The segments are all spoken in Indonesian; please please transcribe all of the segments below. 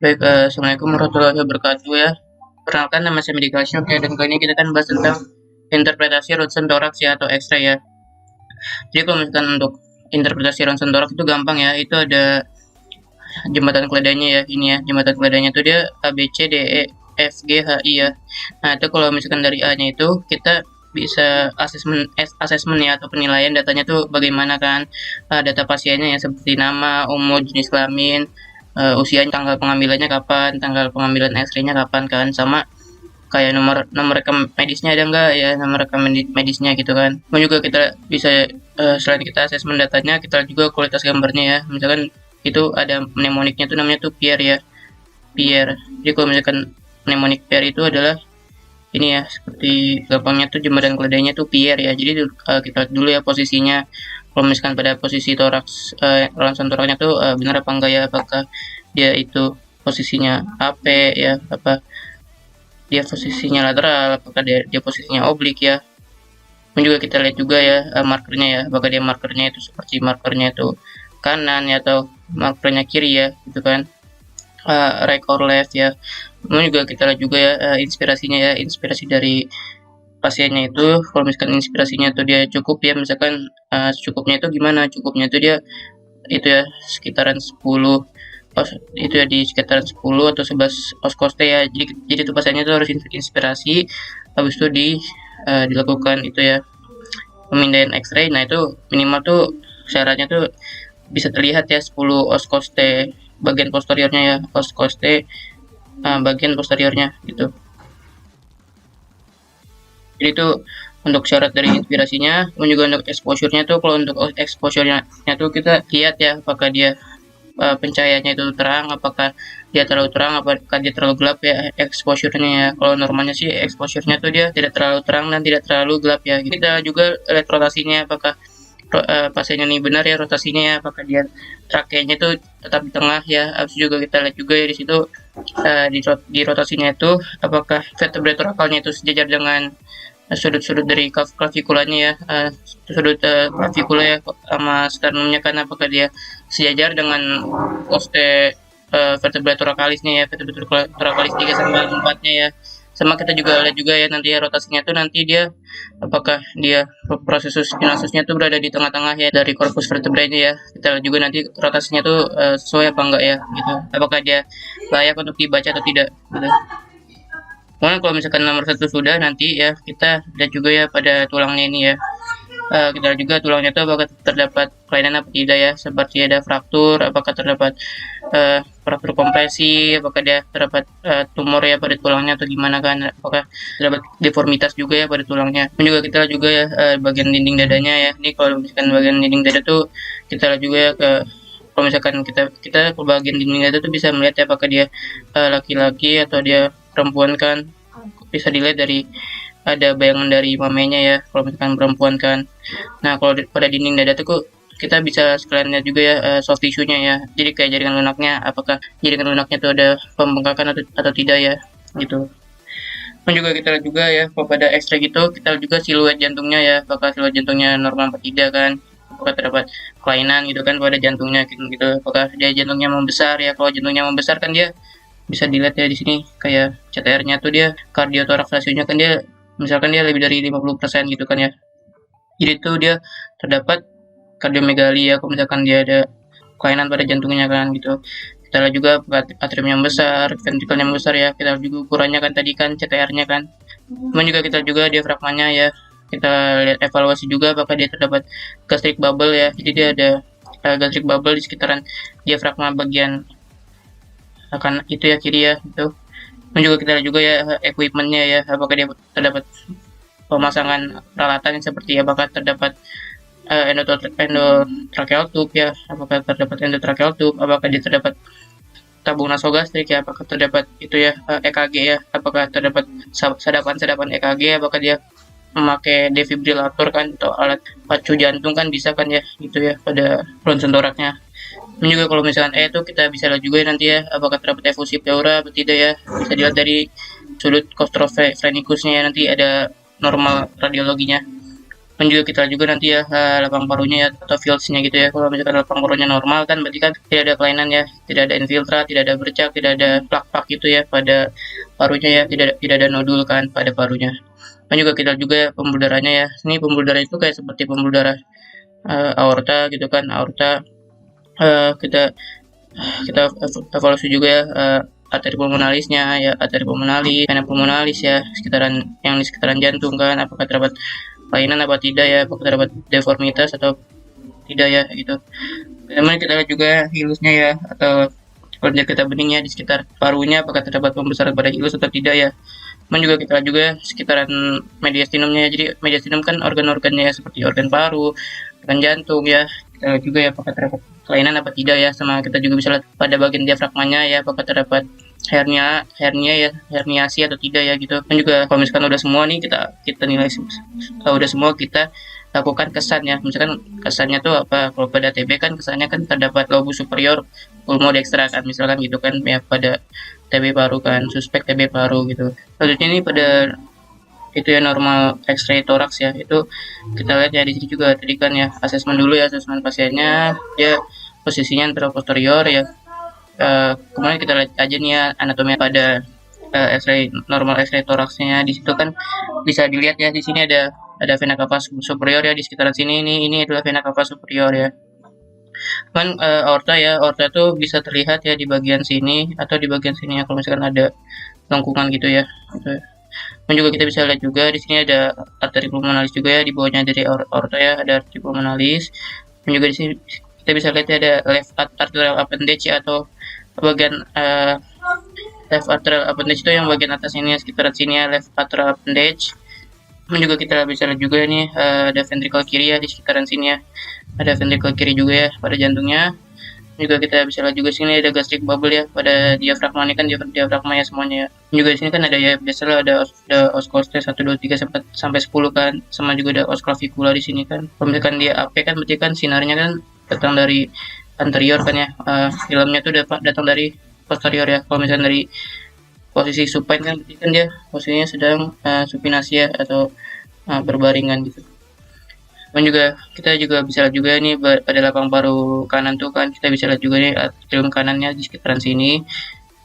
Baik, Assalamualaikum warahmatullahi wabarakatuh ya. Perkenalkan nama saya Medical Syok ya, dan kali ini kita akan bahas tentang interpretasi ronsen toraks ya atau X-ray ya. Jadi kalau misalkan untuk interpretasi ronsen toraks itu gampang ya, itu ada jembatan keledainya ya, ini ya, jembatan keledainya itu dia A, B, C, D, E, F, G, H, I ya. Nah, itu kalau misalkan dari A-nya itu kita bisa asesmen ya atau penilaian datanya tuh bagaimana kan. Data pasiennya ya seperti nama, umur, jenis kelamin, usianya, tanggal pengambilannya kapan, tanggal pengambilan X-ray-nya kapan kan, sama kayak nomor nomor rekam medisnya ada enggak ya, nomor rekam medisnya gitu kan. Kemudian juga kita bisa selain kita asesmen datanya, kita juga kualitas gambarnya ya. Misalkan itu ada mnemoniknya tuh namanya tuh Pierre ya, Pierre. Jadi kalau misalkan mnemonic Pierre itu adalah ini ya, seperti gampangnya tuh jembatan keledainya tuh Pierre ya. Jadi kita lihat dulu ya posisinya. Kalau misalkan pada posisi toraks, ronsen toraksnya tuh benar apa enggak ya, apakah dia itu posisinya AP ya, apa dia posisinya lateral, apakah dia posisinya oblik ya. Dan juga kita lihat juga ya markernya ya, apakah dia markernya itu seperti markernya itu kanan ya atau markernya kiri ya, gitu kan. Right or left ya. Kemudian juga kita lihat juga ya inspirasinya ya, inspirasi dari pasiennya itu. Kalau misalkan inspirasinya itu dia cukup ya, misalkan cukupnya itu gimana? Cukupnya itu dia itu ya sekitaran 10 itu ya, di sekitaran 10 atau 11 oskoste ya. Jadi itu pasiennya itu harus inspirasi, habis itu dilakukan itu ya pemindaian X-ray. Nah itu minimal tuh syaratnya tuh bisa terlihat ya 10 oskoste bagian posteriornya ya, oskoste bagian posteriornya gitu. Jadi itu untuk syarat dari inspirasinya. Kemudian juga untuk exposure-nya tuh, kalau untuk exposure-nya tuh kita lihat ya apakah dia pencahayaannya itu terang, apakah dia terlalu terang, apakah dia terlalu gelap ya exposure-nya ya. Kalau normalnya sih exposure-nya tuh dia tidak terlalu terang dan tidak terlalu gelap ya. Kita juga lihat rotasinya, apakah pasiennya ini benar ya rotasinya ya, apakah dia trakeanya itu tetap di tengah ya. Habis juga kita lihat juga ya di situ di rotasinya itu apakah vertebrae torakalnya itu sejajar dengan sudut-sudut dari klavikulanya ya, sudut klavikula ya sama sternumnya kan, apakah dia sejajar dengan poste vertebrae torakalis-nya ya, vertebrae torakalis 3 sampai 4-nya ya. Sama kita juga lihat juga ya nanti ya rotasinya tuh nanti dia apakah dia prosesus spinasusnya tuh berada di tengah-tengah ya dari korpus vertebrae-nya ya. Kita lihat juga nanti rotasinya tuh sesuai apa enggak ya gitu. Apakah dia layak untuk dibaca atau tidak gitu. Kemudian kalau misalkan nomor satu sudah, nanti ya kita lihat juga ya pada tulangnya ini ya. Kita lihat juga tulangnya itu apakah terdapat kelainan apa tidak ya, seperti ada fraktur, apakah terdapat fraktur kompresi, apakah dia terdapat tumor ya pada tulangnya atau gimana kan, apakah terdapat deformitas juga ya pada tulangnya. Dan juga kita lihat juga ya bagian dinding dadanya ya. Ini kalau misalkan bagian dinding dada tuh kita lihat juga ya kalau misalkan kita ke bagian dinding dada tuh bisa melihat ya apakah dia laki-laki atau dia perempuan kan, bisa dilihat dari ada bayangan dari mamenya ya kalau misalkan perempuan kan. Nah kalau pada dinding dada tuh kita bisa sekalian lihat juga ya soft tissue-nya ya, jadi kayak jaringan lunaknya, apakah jaringan lunaknya tuh ada pembengkakan atau tidak ya gitu. Dan juga kita lihat juga ya kalau pada X-ray gitu kita lihat juga siluet jantungnya ya, apakah siluet jantungnya normal atau tidak kan, apakah terdapat kelainan gitu kan pada jantungnya gitu, apakah dia jantungnya membesar ya. Kalau jantungnya membesar kan dia bisa dilihat ya di sini kayak CTR-nya tuh dia kardiotoraks rasionya kan dia misalkan dia lebih dari 50% gitu kan ya. Jadi itu dia terdapat kardiomegali ya kalau misalkan dia ada kelainan pada jantungnya kan gitu. Kita lihat juga atriumnya besar, ventrikelnya besar ya. Kita lihat juga ukurannya kan tadi kan CTR-nya kan. Kemudian juga kita juga diafragmanya ya. Kita lihat evaluasi juga apakah dia terdapat gastric bubble ya. Jadi dia ada gastric bubble di sekitaran diafragma bagian akan itu ya kiri ya itu. Dan juga kita lihat juga ya equipmentnya ya, apakah dia terdapat pemasangan peralatan seperti apakah terdapat endotracheal tube ya, apakah terdapat endotracheal tube, apakah dia terdapat tabung nasogastrik ya, apakah terdapat itu ya EKG ya, apakah terdapat sadapan EKG, apakah dia memakai defibrilator kan atau alat pacu jantung kan bisa kan ya gitu ya pada ronsen toraknya. Dan juga kalau misalkan itu kita bisa lihat juga nanti ya apakah terdapat efusi pleura atau tidak ya, bisa dilihat dari sudut claustrophenicusnya ya, nanti ada normal radiologinya. Dan juga kita lihat juga nanti ya lapang parunya ya atau fields-nya gitu ya. Kalau misalkan lapang parunya normal kan berarti kan tidak ada kelainan ya, tidak ada infiltrat, tidak ada bercak, tidak ada plak-plak gitu ya pada parunya ya, tidak ada nodul kan pada parunya. Dan juga kita lihat juga ya pembuluh darahnya ya. Ini pembuluh darah itu kayak seperti pembuluh darah aorta gitu kan, aorta. Kita kita evaluasi juga ya arteri pulmonalisnya ya, arteri pulmonalis, vena pulmonalis ya, sekitaran yang di sekitaran jantung kan, apakah terdapat kelainan apa tidak ya, apakah terdapat deformitas atau tidak ya gitu. Kemudian kita lihat juga hilusnya ya, atau kerja kita beningnya di sekitar parunya, apakah terdapat pembesaran pada hilus atau tidak ya. Kemudian juga kita lihat juga sekitaran mediastinumnya ya. Jadi mediastinum kan organ-organnya ya, seperti organ paru, organ jantung ya. Kita lihat juga ya apakah terdapat kelainan apa tidak ya, sama kita juga bisa lihat pada bagian diafragmanya ya, apakah terdapat hernia ya, herniasi atau tidak ya gitu. Dan juga kalau misalkan udah semua nih kita nilai udah semua, kita lakukan kesan ya. Misalkan kesannya tuh apa, kalau pada TB kan kesannya kan terdapat lobus superior pulmodextra kan, misalkan gitu kan ya, pada TB paru kan, suspek TB paru gitu. Selanjutnya ini pada itu ya normal X-ray toraks ya, itu kita lihat ya di sini juga tadi kan ya, asesmen dulu ya, asesmen pasiennya dia posisinya anteroposterior ya. Kemudian kita lihat aja nih ya anatomi pada X-ray normal X-ray toraksnya. Di situ kan bisa dilihat ya, di sini ada vena cava superior ya, di sekitaran sini ini adalah vena cava superior ya. Kan aorta ya, aorta tuh bisa terlihat ya di bagian sini atau di bagian sini ya, kalau misalkan ada lengkungan gitu ya. Gitu. Dan juga kita bisa lihat juga di sini ada arteri pulmonalis juga ya, di bawahnya dari aorta ya ada arteri pulmonalis. Dan juga di sini kita bisa lihat ya ada left atrial appendage ya, atau bagian left atrial appendage itu yang bagian atas ini ya, sekitaran sini ya, left atrial appendage. Dan juga kita bisa lihat juga nih ada ventricle kiri ya di sekitaran sini ya, ada ventricle kiri juga ya pada jantungnya. Juga kita bisa lihat juga sini ada gastric bubble ya pada diafragma, ini kan diafragma ya semuanya ya. Juga di sini kan ada ya, biasalah ada oscostes 1 2 3 sampai 10 kan, sama juga ada os clavicula di sini kan. Kalau misalkan dia AP kan berarti kan sinarnya kan datang dari anterior kan ya, filmnya tuh datang dari posterior ya. Kalau misalkan dari posisi supine kan berarti kan dia posisinya sedang supinasi ya, atau berbaringan gitu. Dan juga kita juga bisa lihat juga nih pada lapang paru kanan tuh kan, kita bisa lihat juga nih atrium kanannya di sekitaran sini,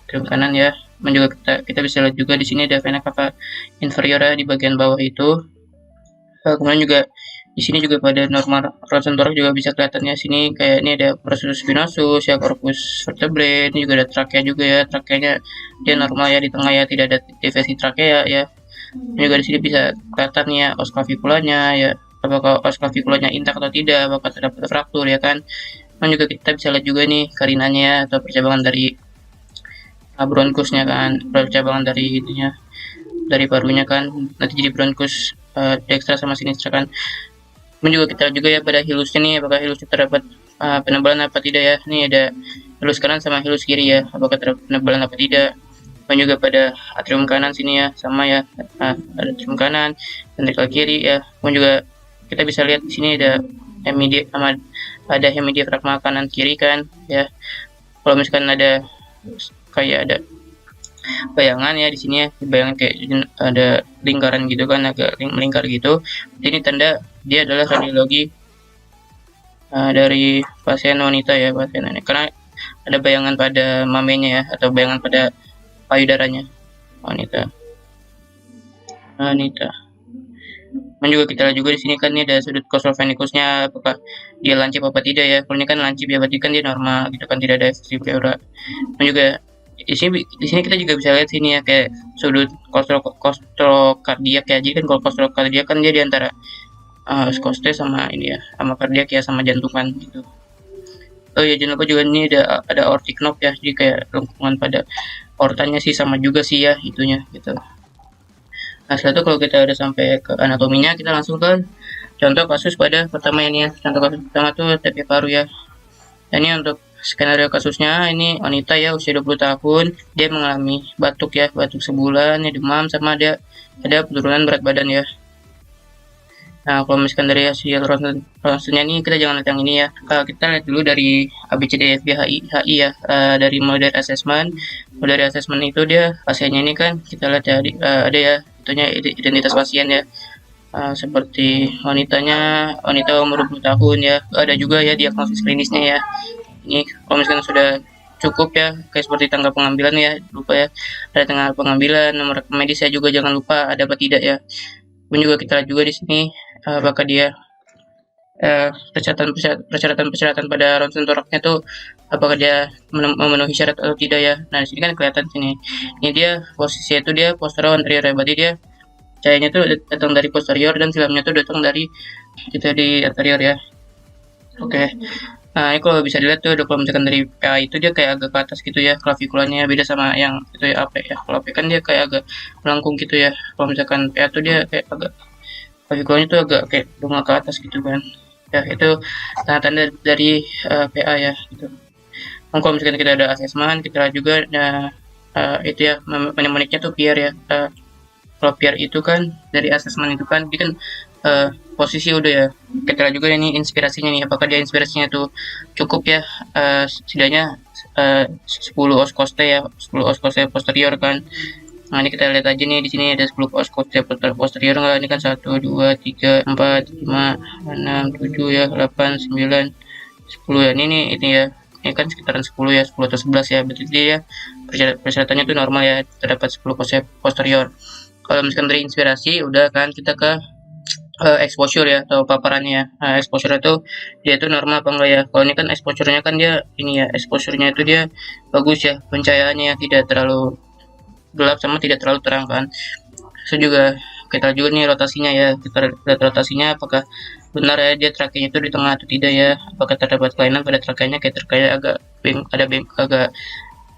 atrium kanan ya. Dan juga kita bisa lihat juga di sini ada vena cava inferior ya, di bagian bawah itu. Kemudian juga di sini juga pada normal ronsen thorax juga bisa kelihatannya sini, kayak ini ada processus venosus ya, corpus vertebrae, ini juga ada trakea juga ya, trakeanya dia normal ya di tengah ya, tidak ada diversi trakea ya. Dan juga di sini bisa kelihatan ya os claviculanya ya, apakah os claviculanya intak atau tidak, apakah terdapat fraktur ya kan. Dan juga kita bisa lihat juga nih karinanya atau percabangan dari bronkusnya kan, percabangan dari itunya, dari parunya kan, nanti jadi bronkus dextra sama sinistra kan. Dan juga kita lihat juga ya pada hilusnya nih, apakah hilusnya terdapat penebalan apa tidak ya. Ini ada hilus kanan sama hilus kiri ya, apakah terdapat penebalan apa tidak. Dan juga pada atrium kanan sini ya, sama ya, ada atrium kanan, ventricle kiri ya. Dan juga kita bisa lihat di sini ada hemidiafragma kanan kiri kan ya. Kalau misalkan ada kayak ada bayangan ya di sini ya, bayangan kayak ada lingkaran gitu kan, agak melingkar gitu. Ini tanda dia adalah radiologi dari pasien wanita ya, pasien wanita, karena ada bayangan pada mamenya ya, atau bayangan pada payudaranya wanita. Dan juga kita lihat juga di sini kan ini ada sudut costovenicusnya, apakah dia lancip apa tidak ya. Kalau ini kan lancip ya, berarti kan dia normal gitu kan, tidak ada efesi pleura. Dan juga di sini kita juga bisa lihat sini ya, kayak sudut kostrokardiak ya. Jadi kan kalau kostrokardiak kan dia di antara skostes sama ini ya, sama kardiak ya, sama jantungan gitu. Oh ya, jangan lupa juga ini ada aortic knob ya, jadi kayak lengkungan pada aortanya sih sama juga sih ya itunya gitu. Nah setelah itu kalau kita udah sampai ke anatominya, kita langsung ke contoh kasus pada pertama ini ya. Contoh kasus pertama tuh TB paru ya. Dan ini untuk skenario kasusnya, ini wanita ya, usia 20 tahun, dia mengalami batuk ya, batuk sebulan ya, demam, sama ada penurunan berat badan ya. Nah kalau misalkan dari hasil ronsennya ini, kita jangan lihat yang ini ya, kita lihat dulu dari ABCDEFGHI ya, dari mulai dari assessment. Mulai dari assessment itu dia pasiennya ini kan kita lihat ya, ada ya itunya identitas pasien ya, seperti wanita umur 20 tahun ya, ada juga ya diagnosis klinisnya ya. Ini kalau misalkan sudah cukup ya, kayak seperti tanggal pengambilan ya, lupa ya, ada tanggal pengambilan, nomor medis ya juga jangan lupa ada apa tidak ya. Kemudian juga kita lihat juga di sini apakah dia persyaratan pada ronsen toraknya tuh apakah dia memenuhi syarat atau tidak ya. Nah di sini kan kelihatan sini, ini dia posisinya itu dia posterior anterior ya, berarti dia cahayanya tuh datang dari posterior dan silamnya tuh datang dari kita di anterior ya. Oke. Nah ini kalau bisa dilihat tuh kalau misalkan dari PA itu dia kayak agak ke atas gitu ya, klavikulanya beda sama yang itu ya AP ya. Kalau AP kan dia kayak agak melengkung gitu ya, kalau misalkan PA tuh dia kayak agak klavikulanya tuh agak kayak bunga ke atas gitu kan ya. Itu tanda-tanda dari PA ya gitu. Kalau misalkan kita ada asesmen, kita juga itu ya mnemoniknya tuh peer ya. Kalau peer itu kan dari asesmen itu kan dia kan posisi udah ya. Kita juga ini inspirasinya nih, apakah dia inspirasinya tuh cukup ya, setidaknya 10 oskoste ya, 10 oskoste posterior kan. Nah ini kita lihat aja nih, di sini ada 10 oskoste posterior nggak? Ini kan 1 2 3 4 5 6 7 ya, 8 9 10 ya. Ini ya, ini kan sekitaran 10 ya, 10 atau 11 ya, berarti dia persyaratannya tuh normal ya, terdapat 10 posterior. Kalau misalkan dari inspirasi udah kan, kita ke exposure ya atau paparannya. Exposure itu dia itu normal apa enggak ya. Kalau ini kan exposure-nya kan dia ini ya, exposure-nya itu dia bagus ya, pencahayaannya tidak terlalu gelap sama tidak terlalu terang kan. So juga kita juga nih rotasinya ya, kita lihat rotasinya apakah benar ya dia trakenya itu di tengah atau tidak ya, apakah terdapat kelainan pada trakenya, kayak trakenya agak agak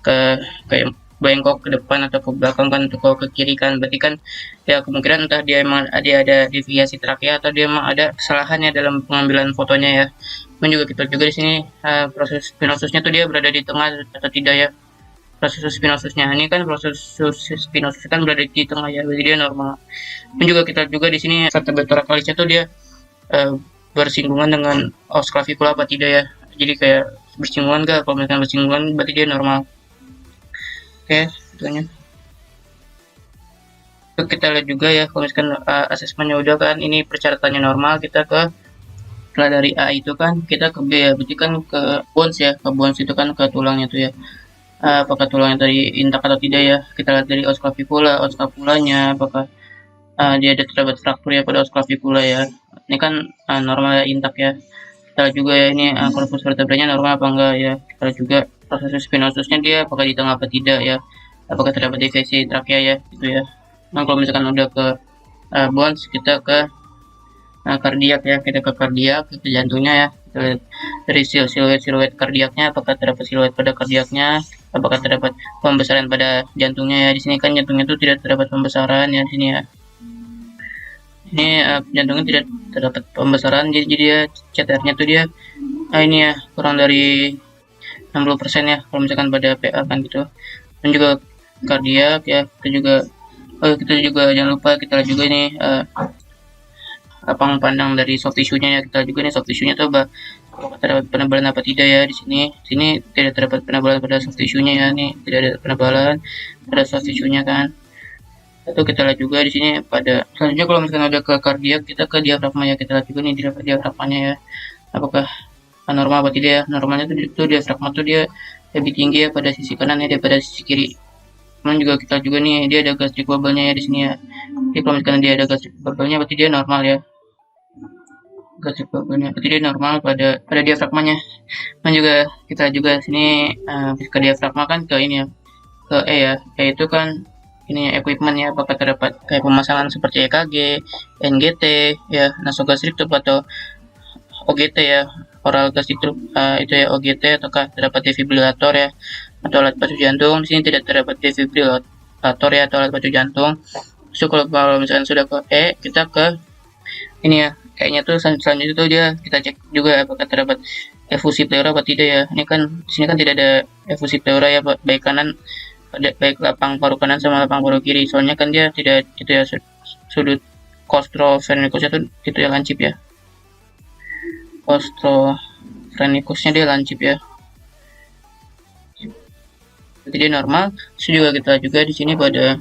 kayak bengkok ke depan atau ke belakang kan, atau ke kiri kan, berarti kan ya kemungkinan entah dia emang ada deviasi trakea atau dia emang ada kesalahannya dalam pengambilan fotonya ya. Dan juga kita juga di sini proses spinosusnya tuh dia berada di tengah atau tidak ya. Proses spinosusnya ini kan proses spinosus kan berada di tengah ya, berarti dia normal. Dan juga kita juga di sini vertebra thoracalis tuh dia bersinggungan dengan os clavicula apa tidak ya. Jadi kayak bersinggungan gak? Kalau misalkan bersinggungan berarti dia normal. Oke, tentunya. Kita lihat juga ya, kalau misalkan asesmennya udah kan, ini persyaratannya normal, kita ke setelah dari A itu kan kita ke B ya, berarti kan ke bones ya, ke bones itu kan ke tulangnya tuh ya. Apakah tulangnya tadi intak atau tidak ya, kita lihat dari os scapulanya apakah dia ada terdapat fraktur ya pada os clavicula ya. Ini kan normal ya, intak ya. Kita juga ya ini korpus vertebranya normal apa enggak ya. Kita juga proses spinosusnya dia apakah di tengah apa tidak ya, apakah terdapat deviasi trakea ya gitu ya. Nah kalau misalkan udah ke bones, kita ke kardiak ya, kita ke kardiak, ke jantungnya ya. Kita lihat dari siluet kardiaknya, apakah terdapat siluet pada kardiaknya, apakah terdapat pembesaran pada jantungnya ya. Di sini kan jantungnya itu tidak terdapat pembesaran ya di sini ya. Ini jantungnya tidak terdapat pembesaran, jadi dia CTR-nya tuh dia ini ya kurang dari 60% ya kalau misalkan pada PA kan gitu. Dan juga kardiak ya, kita juga jangan lupa kita lihat juga ini lapang pandang dari soft tissue-nya ya. Kita juga nih soft tissue-nya tuh terdapat penebalan apa tidak ya. Di sini tidak terdapat penebalan pada soft tissue-nya ya, nih tidak ada penebalan pada soft tissue-nya kan. Atau kita lihat juga di sini pada selanjutnya kalau misalkan ada ke kardiak, kita ke diafragma ya. Kita lihat juga nih diafragmanya ya, apakah normal atau tidak ya. Normalnya itu diafragma tuh dia lebih tinggi ya pada sisi kanan ya daripada sisi kiri. Kemudian juga kita juga nih dia ada gastric bubble-nya ya di sini ya. Jadi kalau misalkan dia ada gastric bubble-nya berarti dia normal ya. Gastric bubble-nya berarti dia normal pada diafragmanya. Dan juga kita juga sini ke diafragma kan ke ini ya, ke E ya. E itu kan ini equipment ya, apakah terdapat kayak pemasangan seperti EKG, NGT ya, nasogastric tube atau OGT ya, oral gastric tube itu ya OGT, ataukah terdapat defibrillator ya atau alat pacu jantung. Di sini tidak terdapat defibrillator ya atau alat pacu jantung. So kalau misalkan sudah ke E, kita ke ini ya, kayaknya tuh selanjutnya tuh dia kita cek juga apakah terdapat efusi pleura apa tidak ya. Ini kan di sini kan tidak ada efusi pleura ya, baik kanan, baik lapang paru kanan sama lapang paru kiri. Soalnya kan dia tidak itu ya, sudut costophrenicusnya tuh itu ya lancip ya. Costophrenicusnya dia lancip ya. Jadi dia normal. Terus juga kita juga di sini pada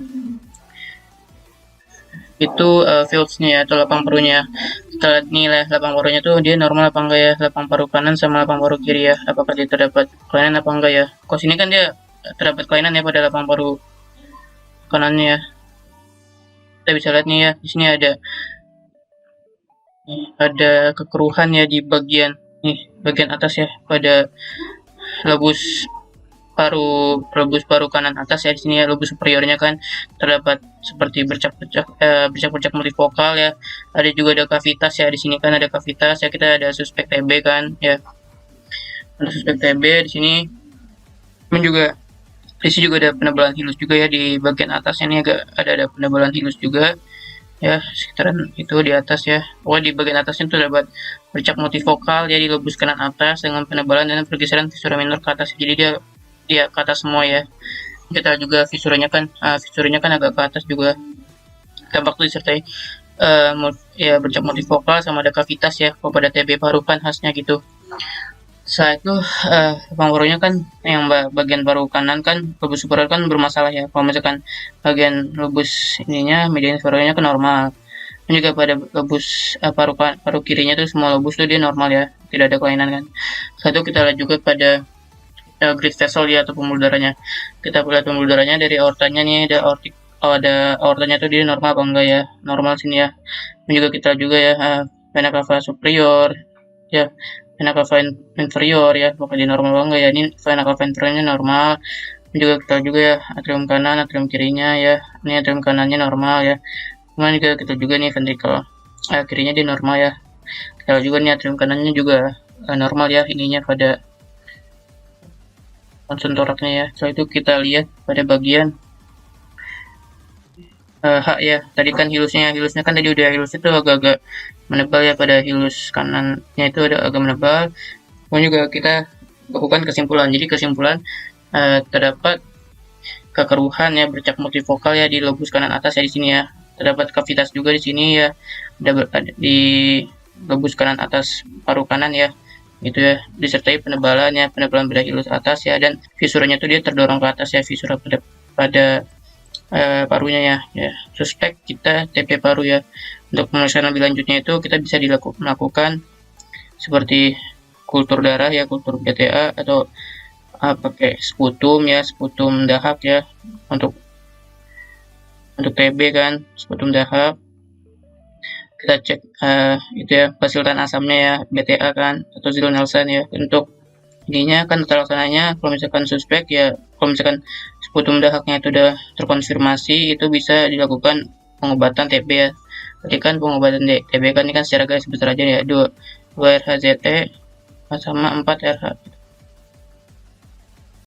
itu fields-nya ya, atau lapang parunya. Kita lihat nilai lapang parunya tuh dia normal apa enggak ya, lapang paru kanan sama lapang paru kiri ya, apakah dia terdapat kelainan apa enggak ya. Kalau sini kan dia terdapat kelainan ya pada lapang paru kanannya ya. Kita bisa lihat nih ya, di sini ada kekeruhan ya di bagian atas ya, pada lobus paru kanan atas ya. Di sini ya, lobus superiornya kan terdapat seperti bercak-bercak multifokal ya. Ada juga ada kavitas ya, di sini kan ada kavitas ya, kita ada suspek TB kan ya, ada suspek TB di sini. Dan juga di sini juga ada penebalan hilus juga ya, di bagian atasnya nih agak ada penebalan hilus juga ya, sekitaran itu di atas ya. Pokoknya di bagian atasnya itu dapat bercak multifokal ya, di lobus kanan atas dengan penebalan dan pergeseran visura minor ke atas. Jadi dia ke atas semua ya. Kita juga visuranya kan agak ke atas juga. Tampak tuh disertai ya bercak multifokal sama ada kavitas ya. Kalau pada TB paru kan khasnya gitu. Saat itu paru-parunya kan yang bagian paru kanan kan lobus superior kan bermasalah ya. Kalau misalkan bagian lobus ininya median inferiornya kan normal. Dan juga pada lobus paru kirinya tuh semua lobus tuh dia normal ya, tidak ada kelainan kan. Satu kita lihat juga pada great vessel ya, atau pembuluh darahnya. Kita lihat pembuluh darahnya dari aortanya nih, ada aortanya tuh dia normal apa enggak ya, normal sini ya. Dan juga kita juga ya vena cava superior ya, vena cava inferior ya, apakah dia normal apa enggak ya. Ini vena cava inferiornya normal. Dan juga kita juga ya atrium kanan, atrium kirinya ya, ini atrium kanannya normal ya. Kemudian juga kita juga nih ventrikel kirinya dia normal ya. Kita juga nih atrium kanannya juga normal ya, ininya pada konsen toraknya ya. Setelah itu kita lihat pada bagian H ya. Tadi kan hilusnya kan tadi udah hilus itu agak-agak menebal ya, pada hilus kanannya itu ada agak menebal. Kemudian juga kita lakukan kesimpulan. Jadi kesimpulan terdapat kekeruhan ya, bercak multifokal ya di lobus kanan atas ya, di sini ya. Terdapat kavitas juga di sini ya. Ada di lobus kanan atas paru kanan ya. Gitu ya, disertai penebalan bedah hilus atas ya, dan visuranya tuh dia terdorong ke atas ya, visura pada parunya ya. Suspek kita TB paru ya. Untuk pemeriksaan lebih lanjutnya itu kita bisa melakukan seperti kultur darah ya, kultur BTA, atau pakai sputum ya, sputum dahak ya, untuk TB kan, sputum dahak. Kita cek itu ya fasiltan asamnya ya, BTA kan, atau Zero Nelson ya. Untuk ininya kan tata laksananya, kalau misalkan suspek ya, kalau misalkan sputum dahaknya itu udah terkonfirmasi, itu bisa dilakukan pengobatan TB ya. Tadi kan pengobatan TB kan ini kan secara garis besar aja ya, 2 RHZT sama 4 RH gitu.